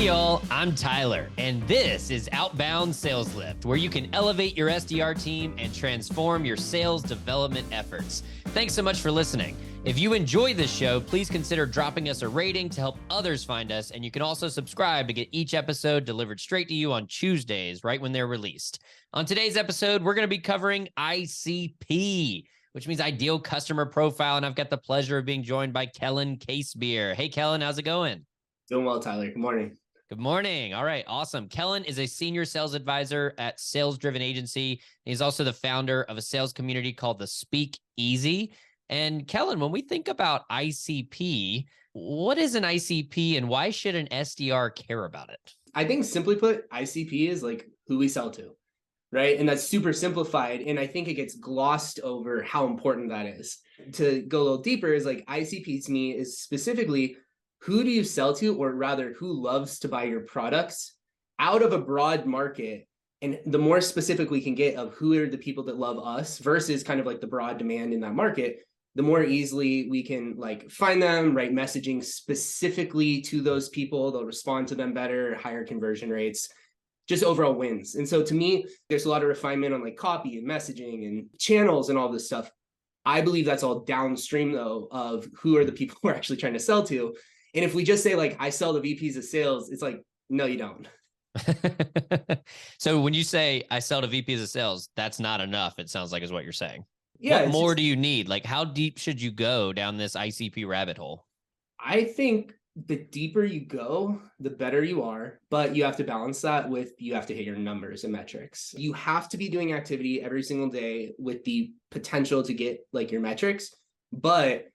Hey y'all, I'm Tyler, and this is Outbound Sales Lift, where you can elevate your SDR team and transform your sales development efforts. Thanks so much for listening. If you enjoy this show, please consider dropping us a rating to help others find us, and you can also subscribe to get each episode delivered straight to you on Tuesdays, right when they're released. On today's episode, we're going to be covering ICP, which means Ideal Customer Profile, and I've got the pleasure of being joined by Kellen Casebeer. Hey, Kellen, how's it going? Doing well, Tyler. Good morning. Good morning. All right. Awesome. Kellen is a senior sales advisor at Sales Driven Agency. He's also the founder of a sales community called the Speakeasy. And Kellen, when we think about ICP, what is an ICP and why should an SDR care about it? I think simply put, ICP is like who we sell to, right? And that's super simplified. And I think it gets glossed over how important that is. To go a little deeper is like ICP to me is specifically who do you sell to, or rather who loves to buy your products out of a broad market. And the more specific we can get of who are the people that love us versus kind of like the broad demand in that market, the more easily we can like find them, write messaging specifically to those people. They'll respond to them better, higher conversion rates, just overall wins. And so to me, there's a lot of refinement on like copy and messaging and channels and all this stuff. I believe that's all downstream though of who are the people we're actually trying to sell to. And if we just say like, I sell to VPs of sales, it's like, no, you don't. So when you say I sell to VPs of sales, that's not enough. It sounds like is what you're saying. Yeah. What more do you need? Like how deep should you go down this ICP rabbit hole? I think the deeper you go, the better you are, but you have to balance that with, you have to hit your numbers and metrics. You have to be doing activity every single day with the potential to get like your metrics, but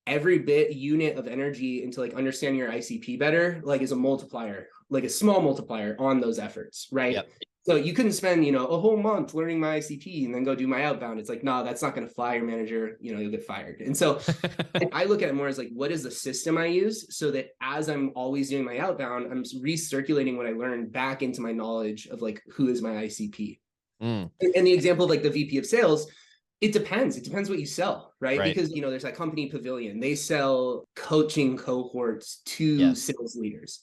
every unit of energy into like understanding your ICP better, like is a multiplier, like a small multiplier on those efforts, right? Yep. So you couldn't spend, a whole month learning my ICP and then go do my outbound. It's like, no, that's not going to fly your manager, you'll get fired. And so I look at it more as like, what is the system I use so that as I'm always doing my outbound, I'm recirculating what I learned back into my knowledge of like, who is my ICP? And the example of like the VP of sales, it depends. It depends what you sell, right? Because, there's that company Pavilion. They sell coaching cohorts to sales leaders,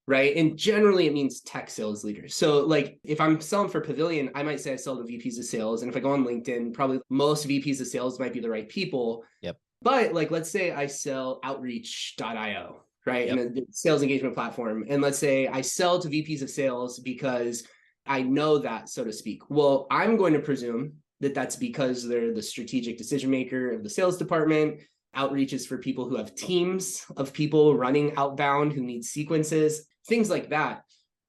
right? And generally it means tech sales leaders. So like if I'm selling for Pavilion, I might say I sell to VPs of sales. And if I go on LinkedIn, probably most VPs of sales might be the right people. Yep. But like, let's say I sell outreach.io, right? Yep. And a sales engagement platform. And let's say I sell to VPs of sales because I know that, so to speak. Well, I'm going to presume that that's because they're the strategic decision maker of the sales department. Outreach is for people who have teams of people running outbound who need sequences, things like that.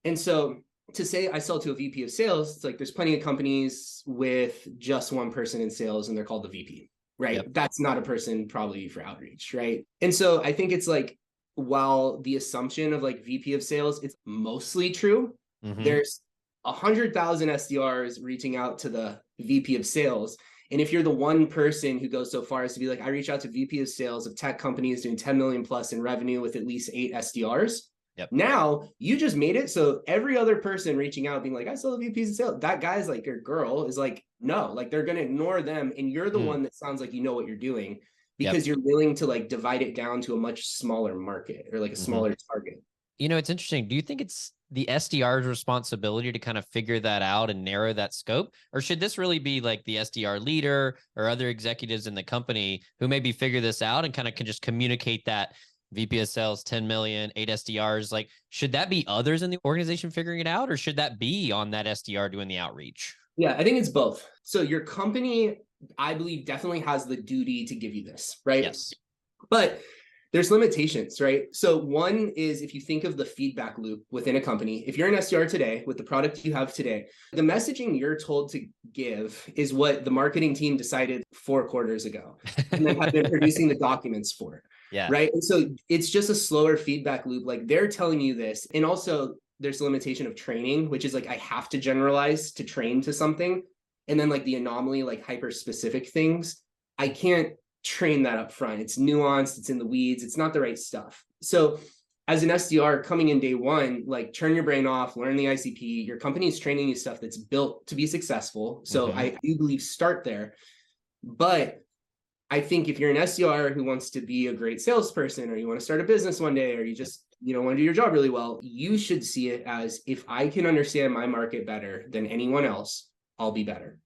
And so to say I sell to a VP of sales, it's like there's plenty of companies with just one person in sales and they're called the VP, right? Yep. That's not a person probably for outreach, right? And so I think it's like, while the assumption of like VP of sales, it's mostly true, there's 100,000 SDRs reaching out to the VP of sales. And if you're the one person who goes so far as to be like, I reach out to VP of sales of tech companies doing 10 million plus in revenue with at least 8 SDRs. Yep. Now you just made it so every other person reaching out being like, I sell the VPs of sales, that guy's like, your girl is like, no, like they're going to ignore them. And you're the one that sounds like you know what you're doing because you're willing to like divide it down to a much smaller market or like a smaller target. It's interesting. Do you think it's the SDR's responsibility to kind of figure that out and narrow that scope? Or should this really be like the SDR leader or other executives in the company who maybe figure this out and kind of can just communicate that VP of sales, 10 million, 8 SDRs? Like, should that be others in the organization figuring it out? Or should that be on that SDR doing the outreach? Yeah, I think it's both. So your company, I believe, definitely has the duty to give you this, right? Yes. But there's limitations, right? So one is if you think of the feedback loop within a company, if you're an SDR today with the product you have today, the messaging you're told to give is what the marketing team decided 4 quarters ago and then have been producing the documents for. Yeah. Right. And so it's just a slower feedback loop. Like they're telling you this. And also there's a limitation of training, which is like, I have to generalize to train to something. And then like the anomaly, like hyper specific things, I can't train that up front. It's nuanced, it's in the weeds, it's not the right stuff. So as an SDR coming in day one, like turn your brain off, learn the ICP, your company is training you stuff that's built to be successful. So I do believe start there. But I think if you're an SDR who wants to be a great salesperson, or you want to start a business one day, or you just you don't want to do your job really well. You should see it as, if I can understand my market better than anyone else, I'll be better.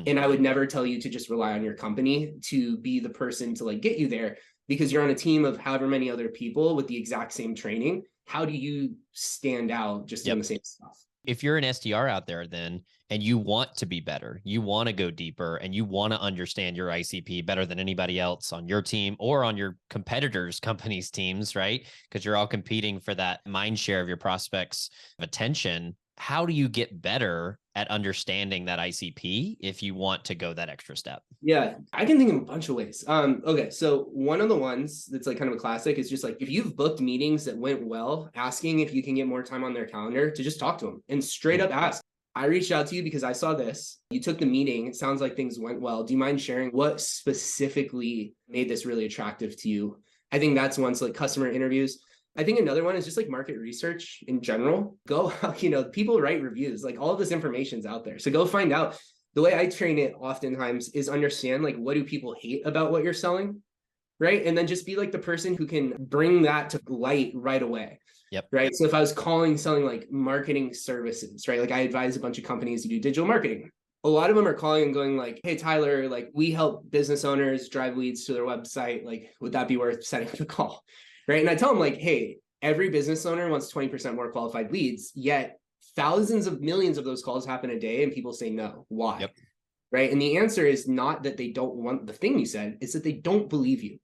And I would never tell you to just rely on your company to be the person to like get you there, because you're on a team of however many other people with the exact same training. How do you stand out just doing the same stuff? If you're an SDR out there then, and you want to be better, you want to go deeper, and you want to understand your ICP better than anybody else on your team or on your competitors' companies' teams, right? Because you're all competing for that mind share of your prospects' attention. How do you get better at understanding that ICP if you want to go that extra step? Yeah, I can think of a bunch of ways. Okay, so one of the ones that's like kind of a classic is just like, if you've booked meetings that went well, asking if you can get more time on their calendar to just talk to them and straight up ask. I reached out to you because I saw this. You took the meeting. It sounds like things went well. Do you mind sharing what specifically made this really attractive to you? I think that's one. So like customer interviews. I think another one is just like market research in general. Go, people write reviews, like all of this information's out there. So go find out. The way I train it oftentimes is understand like, what do people hate about what you're selling? Right. And then just be like the person who can bring that to light right away. Yep. Right. So if I was selling like marketing services, right? Like I advise a bunch of companies to do digital marketing. A lot of them are calling and going like, hey, Tyler, like we help business owners drive leads to their website. Like, would that be worth setting up a call? Right. And I tell them like, hey, every business owner wants 20% more qualified leads, yet thousands of millions of those calls happen a day and people say no. Why? Yep. Right. And the answer is not that they don't want the thing you said, it's that they don't believe you.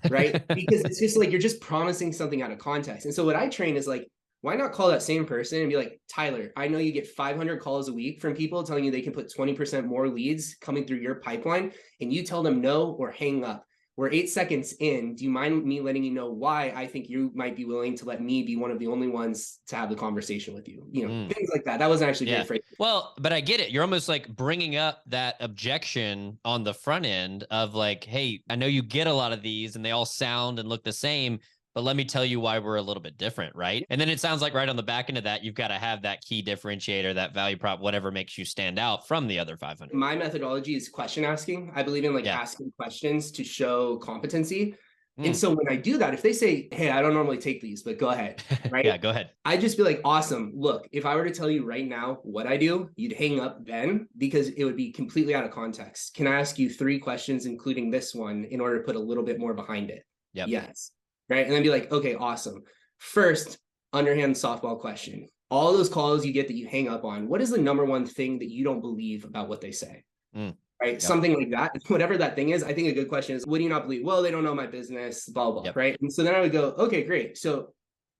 Right. Because it's just like, you're just promising something out of context. And so what I train is like, why not call that same person and be like, Tyler, I know you get 500 calls a week from people telling you they can put 20% more leads coming through your pipeline, and you tell them no or hang up. We're 8 seconds in. Do you mind me letting you know why I think you might be willing to let me be one of the only ones to have the conversation with you? Things like that. That wasn't actually great phrase. Well, but I get it. You're almost like bringing up that objection on the front end of like, hey, I know you get a lot of these and they all sound and look the same, but let me tell you why we're a little bit different, right? And then it sounds like right on the back end of that, you've got to have that key differentiator, that value prop, whatever makes you stand out from the other 500. My methodology is question asking. I believe in like asking questions to show competency. And so when I do that, if they say, hey, I don't normally take these, but go ahead, right? Yeah, go ahead. I just be like, awesome. Look, if I were to tell you right now what I do, you'd hang up then because it would be completely out of context. Can I ask you 3 questions, including this one, in order to put a little bit more behind it? Yep. Yes. Right. And then be like, okay, awesome. First, underhand softball question. All those calls you get that you hang up on, what is the number one thing that you don't believe about what they say? Right. Yep. Something like that. Whatever that thing is, I think a good question is, what do you not believe? Well, they don't know my business, blah, blah, Yep. right? And so then I would go, okay, great. So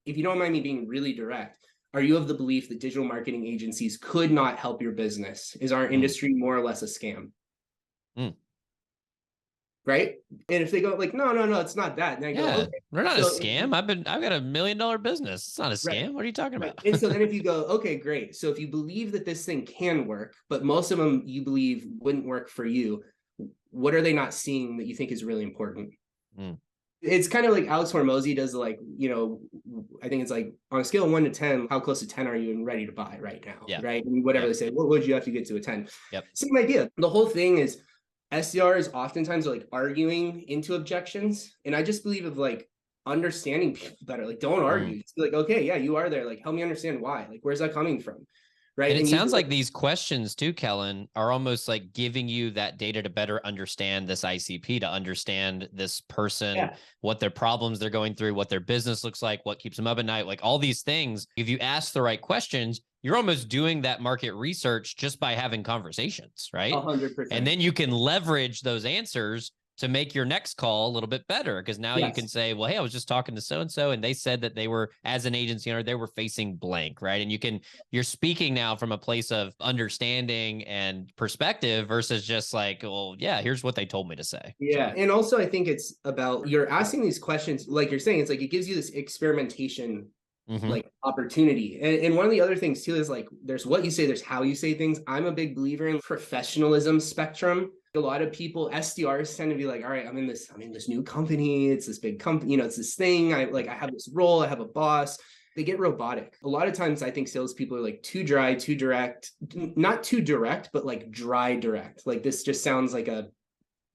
if you don't mind me being really direct, are you of the belief that digital marketing agencies could not help your business? Is our industry more or less a scam? Right. And if they go like, no, it's not that. And I go, okay, we're not a scam. I've got $1 million business. It's not a scam. Right. What are you talking about? And so then if you go, okay, great. So if you believe that this thing can work, but most of them you believe wouldn't work for you, what are they not seeing that you think is really important? It's kind of like Alex Hormozy does, like, I think it's like on a scale of 1 to 10, how close to 10 are you and ready to buy right now? Yeah. Right. And whatever they say, what would you have to get to a 10? Yep. Same idea. The whole thing is, SDRs oftentimes are like arguing into objections. And I just believe of like understanding people better. Like, don't argue. Just be like, okay, yeah, you are there. Like, help me understand why. Like, where's that coming from? Right. And it sounds like these questions too, Kellen, are almost like giving you that data to better understand this ICP, to understand this person, what their problems they're going through, what their business looks like, what keeps them up at night, like all these things. If you ask the right questions, you're almost doing that market research just by having conversations, right? 100%. And then you can leverage those answers to make your next call a little bit better, because now you can say, well, hey, I was just talking to so-and-so and they said that they were, as an agency owner, they were facing blank, right? And you're speaking now from a place of understanding and perspective versus just like, well, yeah, here's what they told me to say. Yeah. And also I think it's about, you're asking these questions, like you're saying, it's like, it gives you this experimentation like opportunity. And one of the other things too is like, there's what you say, there's how you say things. I'm a big believer in professionalism spectrum. A lot of people, SDRs, tend to be like, all right, I'm in this new company. It's this big company, it's this thing. I have this role, I have a boss. They get robotic. A lot of times I think salespeople are like too dry, too direct, not too direct, but like dry direct. Like this just sounds like a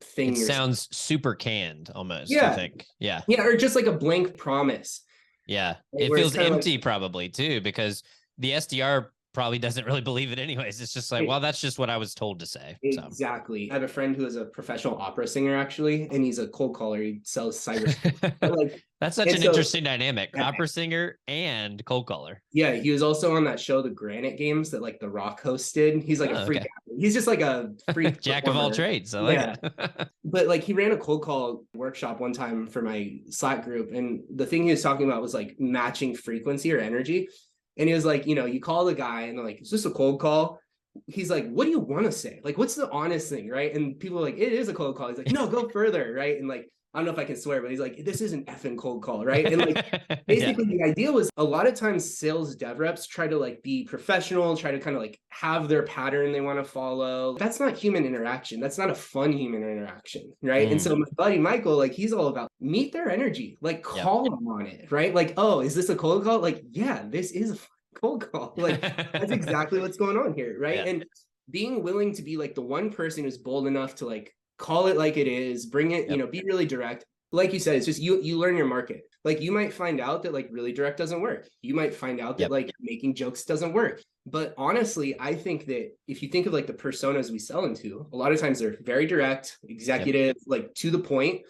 thing. It sounds super canned almost, I think. Yeah. Yeah. Or just like a blank promise. Yeah. Right? It Where it's feels kind of empty probably too, because the SDR probably doesn't really believe it anyways. It's just like, well, that's just what I was told to say. So exactly. I have a friend who is a professional opera singer actually, and he's a cold caller. He sells cybersecurity. But like, that's such and an so interesting dynamic. Opera singer and cold caller. yeah, he was also on that show, The Granite Games, that like The Rock hosted. He's like a freak. Okay. He's just like a freak Jack of all performer. trades. I like Yeah. it. But like he ran a cold call workshop one time for my Slack group. And the thing he was talking about was like matching frequency or energy. And he was like, you know, you call the guy and they're like, is this a cold call? He's like, what do you want to say? Like, what's the honest thing? Right. And people are like, it is a cold call. He's like, no, go further. Right. And like, I don't know if I can swear, but he's like, this is an effing cold call. Right. And like, basically the idea was a lot of times sales dev reps try to like be professional, try to kind of like have their pattern they want to follow. That's not human interaction. That's not a fun human interaction. Right. And so my buddy Michael, like he's all about meet their energy, like call them on it. Right. Like, oh, is this a cold call? Like, yeah, this is a cold call. Like that's exactly what's going on here. Right. And being willing to be like the one person who's bold enough to like call it like it is, bring it, you know, be really direct. Like you said, it's just you learn your market. Like you might find out that like really direct doesn't work. You might find out that like making jokes doesn't work. But honestly, I think that if you think of like the personas we sell into, a lot of times they're very direct, executive, like to the point.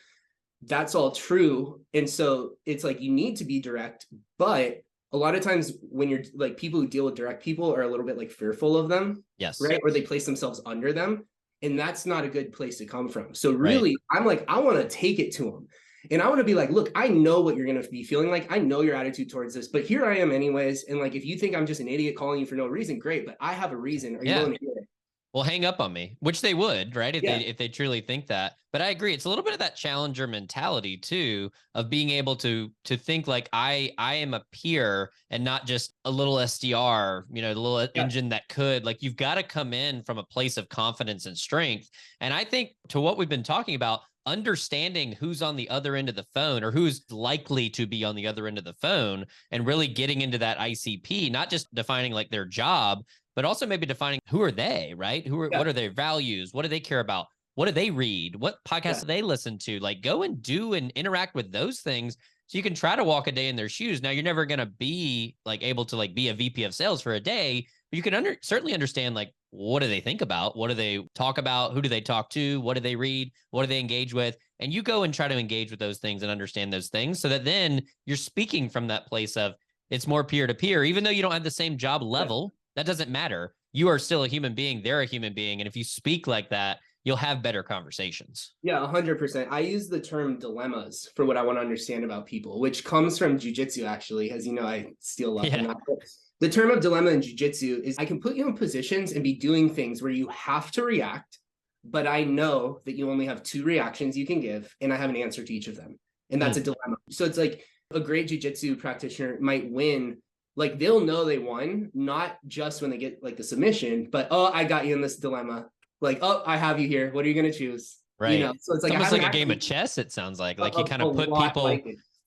That's all true. And so it's like you need to be direct, but a lot of times when you're like people who deal with direct people are a little bit like fearful of them. Yes. Right. Or they place themselves under them. And that's not a good place to come from. So really, I'm like, I want to take it to them. And I want to be like, look, I know what you're going to be feeling like. I know your attitude towards this, but here I am anyways. And like, if you think I'm just an idiot calling you for no reason, great. But I have a reason. Are you willing to hear it? Well, hang up on me, which they would, right? If they truly think that. But I agree. It's a little bit of that challenger mentality too, of being able to think like I am a peer and not just a little SDR, you know, the little engine that could. Like you've got to come in from a place of confidence and strength. And I think to what we've been talking about, understanding who's on the other end of the phone or who's likely to be on the other end of the phone and really getting into that ICP, not just defining like their job, but also maybe defining who are they, right? What are their values? What do they care about? What do they read? What podcasts do they listen to? Like go and do and interact with those things so you can try to walk a day in their shoes. Now you're never going to be like able to like be a VP of sales for a day, but you can certainly understand like, what do they think about? What do they talk about? Who do they talk to? What do they read? What do they engage with? And you go and try to engage with those things and understand those things so that then you're speaking from that place of it's more peer-to-peer, even though you don't have the same job level. That doesn't matter. You are still a human being. They're a human being. And if you speak like that, you'll have better conversations. Yeah, 100%. I use the term dilemmas for what I want to understand about people, which comes from jujitsu, actually. As you know, I steal a lot from that. But the term of dilemma in jujitsu is I can put you in positions and be doing things where you have to react, but I know that you only have 2 reactions you can give, and I have an answer to each of them. And that's a dilemma. So it's like a great jujitsu practitioner might win. Like they'll know they won, not just when they get like the submission, but, oh, I got you in this dilemma. Like, oh, I have you here. What are you going to choose? Right. You know, so it's like almost like a game of chess. It sounds like you kind of put people,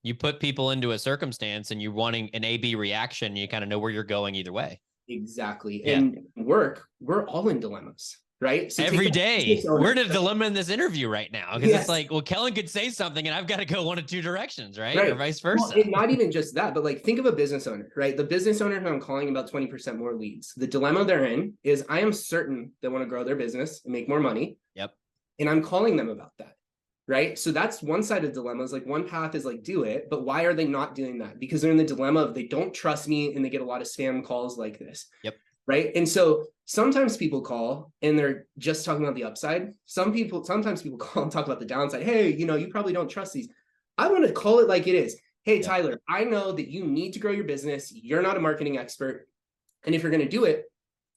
you put people into a circumstance and you're wanting an A/B reaction. You kind of know where you're going either way. Exactly. Yeah. And work, we're all in dilemmas, right? So every day we're in a dilemma in this interview right now because it's like, well, Kellen could say something and I've got to go one of 2 directions, right? Or vice versa. Well, and not even just that, but like think of a business owner, right? The business owner who I'm calling about 20% more leads. The dilemma they're in is I am certain they want to grow their business and make more money. Yep. And I'm calling them about that. Right. So that's one side of dilemmas. Like one path is like, do it. But why are they not doing that? Because they're in the dilemma of they don't trust me and they get a lot of spam calls like this. Yep. Right. And so sometimes people call and they're just talking about the upside. Sometimes people call and talk about the downside. Hey, you know, you probably don't trust these. I want to call it like it is. Hey, Tyler, I know that you need to grow your business. You're not a marketing expert. And if you're going to do it,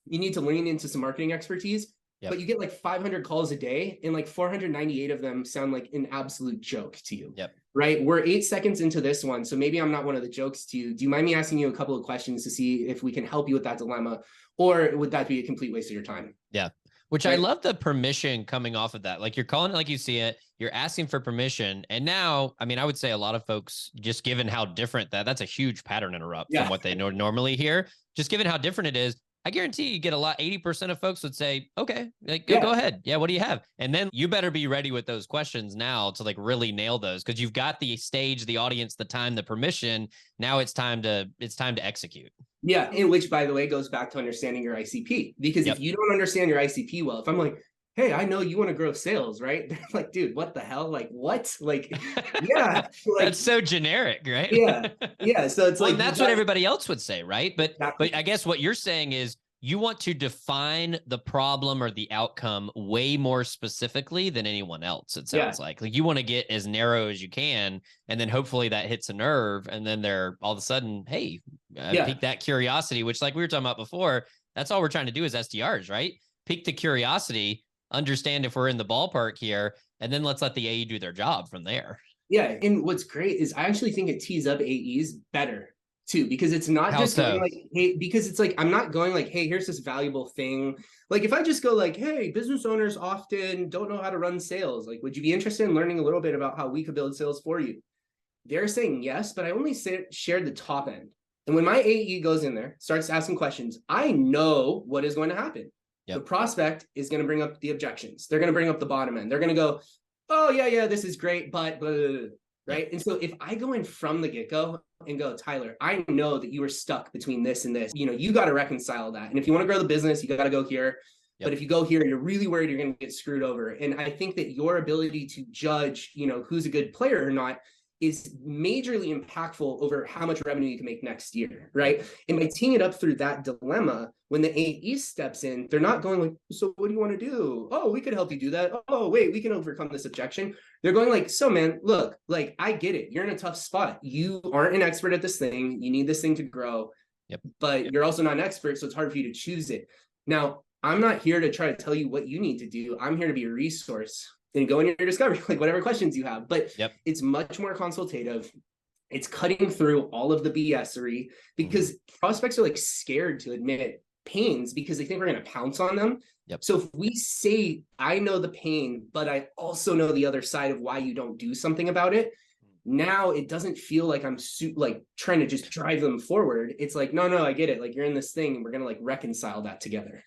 you need to lean into some marketing expertise. But you get like 500 calls a day and like 498 of them sound like an absolute joke to you. Right. We're 8 seconds into this one. So maybe I'm not one of the jokes to you. Do you mind me asking you a couple of questions to see if we can help you with that dilemma, or would that be a complete waste of your time? Yeah. Which I love the permission coming off of that. Like you're calling it like you see it, you're asking for permission. And now, I mean, I would say a lot of folks, just given how different that's a huge pattern interrupt from what they normally hear, just given how different it is, I guarantee you get a lot, 80% of folks would say, okay, like, Yeah. go ahead. Yeah. What do you have? And then you better be ready with those questions now to like really nail those, because you've got the stage, the audience, the time, the permission. Now it's time to execute. Yeah. And which, by the way, goes back to understanding your ICP, because if you don't understand your ICP well, if I'm like, hey, I know you want to grow sales, right? They're like, dude, what the hell? Like, what? Like, yeah. Like, that's so generic, right? Yeah. Yeah. So it's like, that's what everybody else would say, right? But exactly. I guess what you're saying is you want to define the problem or the outcome way more specifically than anyone else. It sounds like you want to get as narrow as you can, and then hopefully that hits a nerve, and then they're all of a sudden, hey, pique that curiosity, which, like we were talking about before, that's all we're trying to do as SDRs, right? Pique the curiosity, understand if we're in the ballpark here, and then let's let the AE do their job from there. Yeah. And what's great is I actually think it tees up AEs better too, because it's not going like, hey, because it's like, I'm not going like, hey, here's this valuable thing. Like if I just go like, hey, business owners often don't know how to run sales. Like, would you be interested in learning a little bit about how we could build sales for you? They're saying yes, but I only shared the top end. And when my AE goes in there, starts asking questions, I know what is going to happen. The prospect is going to bring up the objections. They're going to bring up the bottom end. They're going to go, oh yeah, this is great, but blah, blah, blah, right? And so if I go in from the get-go and go, Tyler, I know that you were stuck between this and this, you got to reconcile that. And if you want to grow the business, you got to go here. But if you go here, you're really worried you're going to get screwed over. And I think that your ability to judge, who's a good player or not is majorly impactful over how much revenue you can make next year, right? And by teeing it up through that dilemma, when the AE steps in, they're not going like, so what do you want to do? Oh, we could help you do that. Oh, wait, we can overcome this objection. They're going like, so man, look, like, I get it. You're in a tough spot. You aren't an expert at this thing. You need this thing to grow, but you're also not an expert, so it's hard for you to choose it. Now, I'm not here to try to tell you what you need to do. I'm here to be a resource and go in your discovery, like whatever questions you have, but it's much more consultative. It's cutting through all of the BS-ery, because prospects are like scared to admit pains because they think we're going to pounce on them. So if we say, I know the pain, but I also know the other side of why you don't do something about it, now it doesn't feel like I'm like trying to just drive them forward. It's like, no, I get it. Like, you're in this thing and we're going to like reconcile that together.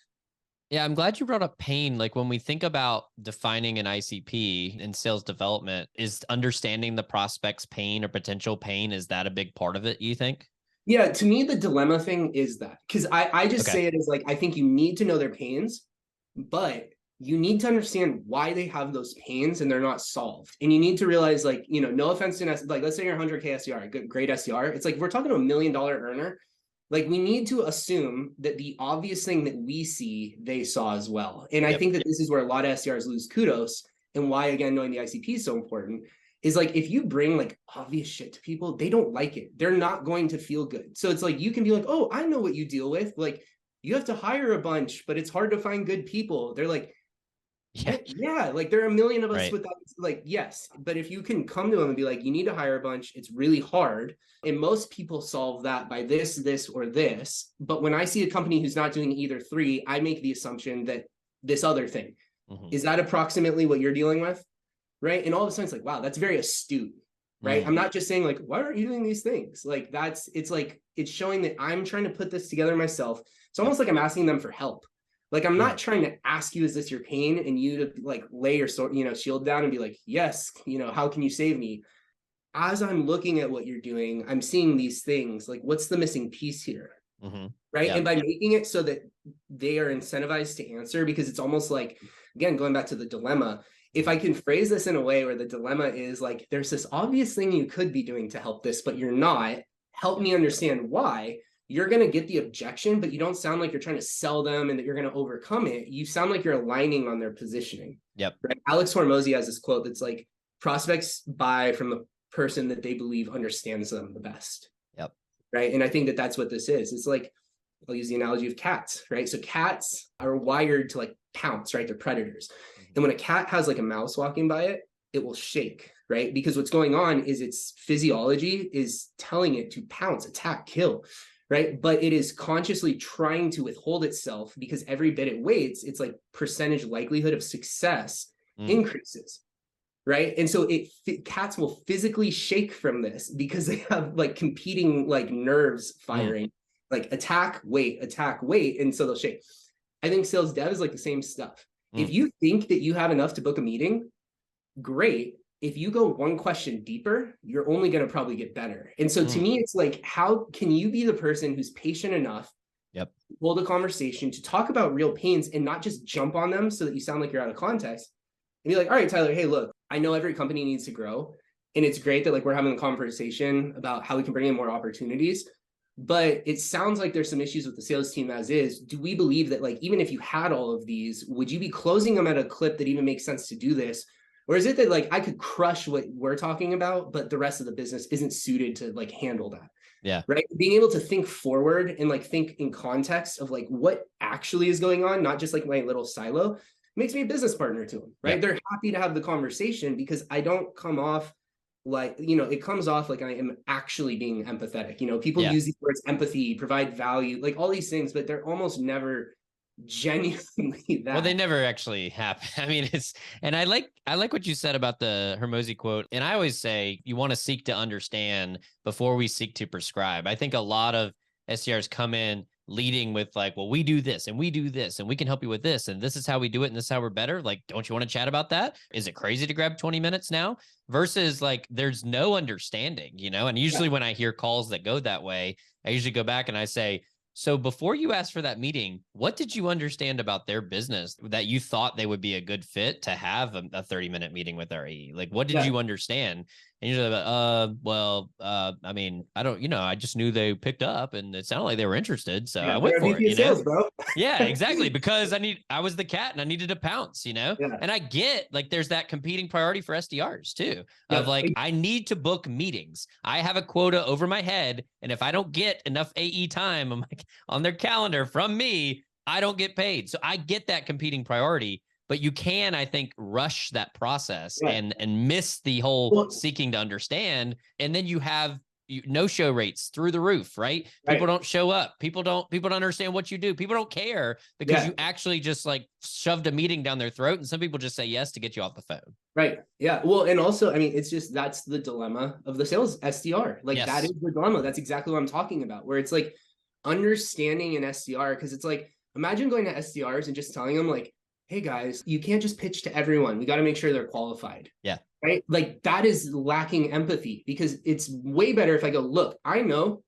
Yeah, I'm glad you brought up pain. Like when we think about defining an ICP in sales development, is understanding the prospect's pain or potential pain, is that a big part of it, you think? Yeah, to me, the dilemma thing is that, because I just say it as like, I think you need to know their pains, but you need to understand why they have those pains and they're not solved. And you need to realize, like, no offense to like, let's say you're 100K SDR, great SDR. It's like, we're talking to $1 million earner. Like, we need to assume that the obvious thing that we see, they saw as well. And I think that this is where a lot of SDRs lose kudos, and why, again, knowing the ICP is so important, is like, if you bring like obvious shit to people, they don't like it. They're not going to feel good. So it's like, you can be like, oh, I know what you deal with. Like, you have to hire a bunch, but it's hard to find good people. They're like, yeah, like there are a million of us with that. Like, yes, but if you can come to them and be like, you need to hire a bunch, it's really hard. And most people solve that by this, or this. But when I see a company who's not doing either three, I make the assumption that this other thing, is that approximately what you're dealing with? Right. And all of a sudden it's like, wow, that's very astute. Right. I'm not just saying like, why aren't you doing these things? Like, it's like, it's showing that I'm trying to put this together myself. It's almost like I'm asking them for help. Like, I'm not trying to ask you, is this your pain? And you to like lay your shield down and be like, yes, how can you save me? As I'm looking at what you're doing, I'm seeing these things, like, what's the missing piece here? Right. And by making it so that they are incentivized to answer, because it's almost like, again, going back to the dilemma, if I can phrase this in a way where the dilemma is like, there's this obvious thing you could be doing to help this, but you're not, help me understand why. You're going to get the objection, but you don't sound like you're trying to sell them and that you're going to overcome it. You sound like you're aligning on their positioning. Right? Alex Hormozy has this quote that's like, prospects buy from the person that they believe understands them the best. Right. And I think that that's what this is. It's like, I'll use the analogy of cats, right? So cats are wired to like pounce, right? They're predators. And when a cat has like a mouse walking by it, it will shake, right? Because what's going on is its physiology is telling it to pounce, attack, kill. Right. But it is consciously trying to withhold itself, because every bit it waits, it's like percentage likelihood of success increases. Right. And so cats will physically shake from this because they have like competing like nerves firing. like attack, wait, and so they'll shake. I think sales dev is like the same stuff. If you think that you have enough to book a meeting, great. If you go one question deeper, you're only going to probably get better. And so to me, it's like, how can you be the person who's patient enough to hold a conversation, to talk about real pains and not just jump on them so that you sound like you're out of context, and be like, all right, Tyler, hey, look, I know every company needs to grow. And it's great that like we're having a conversation about how we can bring in more opportunities. But it sounds like there's some issues with the sales team as is. Do we believe that like, even if you had all of these, would you be closing them at a clip that even makes sense to do this? Or is it that like I could crush what we're talking about, but the rest of the business isn't suited to like handle that? Yeah. Right. Being able to think forward and like think in context of like what actually is going on, not just like my little silo, makes me a business partner to them. Right. They're happy to have the conversation because I don't come off like, you know, it comes off like I am actually being empathetic. You know, people use these words, empathy, provide value, like all these things, but they're almost never genuinely that. Well, they never actually happen. I mean, and I like what you said about the Hormozy quote. And I always say you want to seek to understand before we seek to prescribe. I think a lot of SDRs come in leading with like, well, we do this and we do this and we can help you with this. And this is how we do it. And this is how we're better. Like, don't you want to chat about that? Is it crazy to grab 20 minutes now? Versus like, there's no understanding, you know? And usually when I hear calls that go that way, I usually go back and I say, so before you asked for that meeting, what did you understand about their business that you thought they would be a good fit to have a 30-minute meeting with our AE? Like, what did you understand? And usually, I mean, I don't, you know, I just knew they picked up and it sounded like they were interested. So I went for it, you know? Sales, bro. Yeah, exactly. Because I was the cat and I needed to pounce, you know? And I get like, there's that competing priority for SDRs too, of like, I need to book meetings. I have a quota over my head. And if I don't get enough AE time, I'm like on their calendar from me, I don't get paid. So I get that competing priority. But you can, I think, rush that process and miss the whole seeking to understand. And then you have no-show rates through the roof, right? People don't show up. People don't understand what you do. People don't care because you actually just like shoved a meeting down their throat. And some people just say yes to get you off the phone. Right. Yeah. Well, and also, I mean, it's just, that's the dilemma of the sales SDR. Like that is the dilemma. That's exactly what I'm talking about, where it's like understanding an SDR. Cause it's like, imagine going to SDRs and just telling them like, hey guys, you can't just pitch to everyone. We got to make sure they're qualified. Yeah. Right. Like that is lacking empathy, because it's way better if I go, look, I know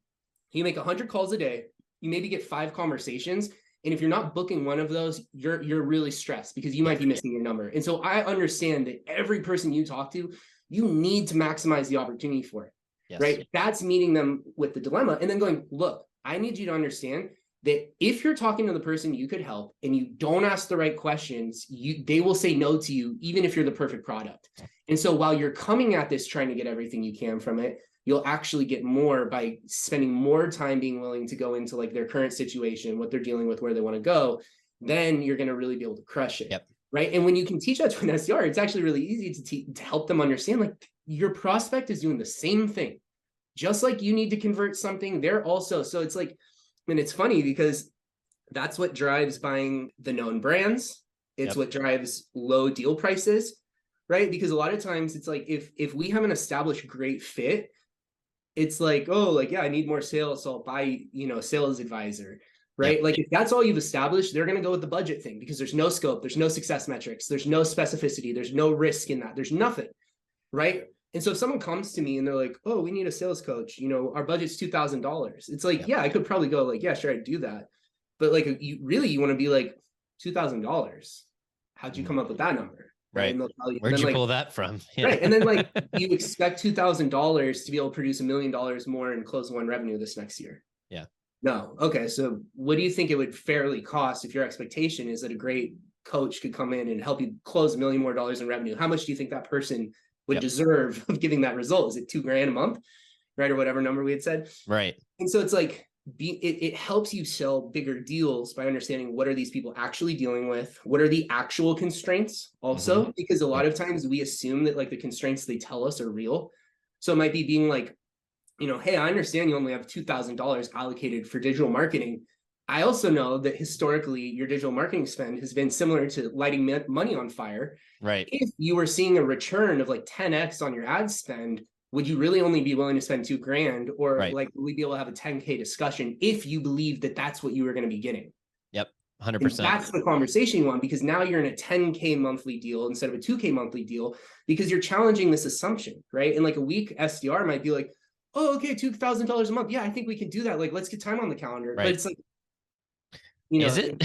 you make 100 calls a day. You maybe get 5 conversations. And if you're not booking one of those, you're really stressed because you might be missing your number. And so I understand that every person you talk to, you need to maximize the opportunity for it. Yes. Right. That's meeting them with the dilemma and then going, look, I need you to understand that if you're talking to the person you could help and you don't ask the right questions, they will say no to you, even if you're the perfect product. And so while you're coming at this trying to get everything you can from it, you'll actually get more by spending more time being willing to go into like their current situation, what they're dealing with, where they want to go. Then you're going to really be able to crush it. Yep. Right. And when you can teach that to an SDR, it's actually really easy to help them understand like your prospect is doing the same thing. Just like you need to convert something, they're also. So it's like, and it's funny because that's what drives buying the known brands. It's what drives low deal prices, right? Because a lot of times it's like, if we have an established great fit, it's like, oh, like, yeah, I need more sales, so I'll buy, a sales advisor, right? Yep. Like if that's all you've established, they're going to go with the budget thing because there's no scope, there's no success metrics, there's no specificity, there's no risk in that, there's nothing, right? And so if someone comes to me and they're like, oh, we need a sales coach, our budget's $2,000. It's like, yeah, I could probably go like, yeah, sure, I'd do that. But like, you want to be like $2,000. How'd you come up with that number? Right. Where'd you pull that from? Yeah. Right. And then like, you expect $2,000 to be able to produce $1 million more and close one revenue this next year. Yeah. No. Okay. So what do you think it would fairly cost if your expectation is that a great coach could come in and help you close $1 million more in revenue? How much do you think that person would deserve of giving that result? Is it $2,000 a month, right? Or whatever number we had said. Right. And so it's like, it helps you sell bigger deals by understanding what are these people actually dealing with? What are the actual constraints also? Because a lot of times we assume that like the constraints they tell us are real. So it might be being like, hey, I understand you only have $2,000 allocated for digital marketing. I also know that historically your digital marketing spend has been similar to lighting money on fire. Right. If you were seeing a return of like 10x on your ad spend, would you really only be willing to spend $2,000, or Right. like, will we be able to have a 10K discussion if you believe that that's what you were going to be getting? Yep. And 100%. that's the conversation you want, because now you're in a 10K monthly deal instead of a 2K monthly deal, because you're challenging this assumption, right? And like a weak SDR might be like, oh, okay, $2,000 a month. Yeah, I think we can do that. Like, let's get time on the calendar. Right. But it's like, you know, is it?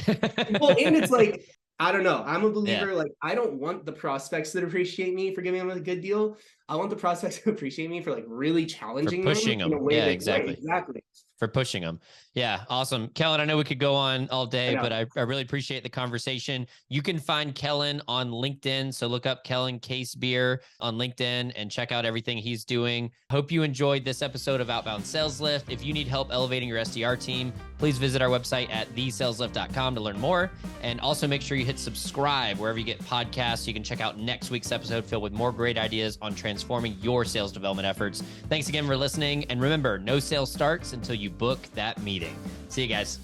well, and it's like, I don't know. I'm a believer. Like, I don't want the prospects that appreciate me for giving them a good deal. I want the prospects to appreciate me for like really challenging for pushing them. in a way Yeah, that, exactly. right, exactly. For pushing them. Yeah, awesome. Kellen, I know we could go on all day, but I really appreciate the conversation. You can find Kellen on LinkedIn. So look up Kellen Casebeer on LinkedIn and check out everything he's doing. Hope you enjoyed this episode of Outbound Sales Lift. If you need help elevating your SDR team, please visit our website at thesaleslift.com to learn more. And also make sure you hit subscribe wherever you get podcasts so you can check out next week's episode filled with more great ideas on transforming your sales development efforts. Thanks again for listening. And remember, no sales starts until you book that meeting. See you guys.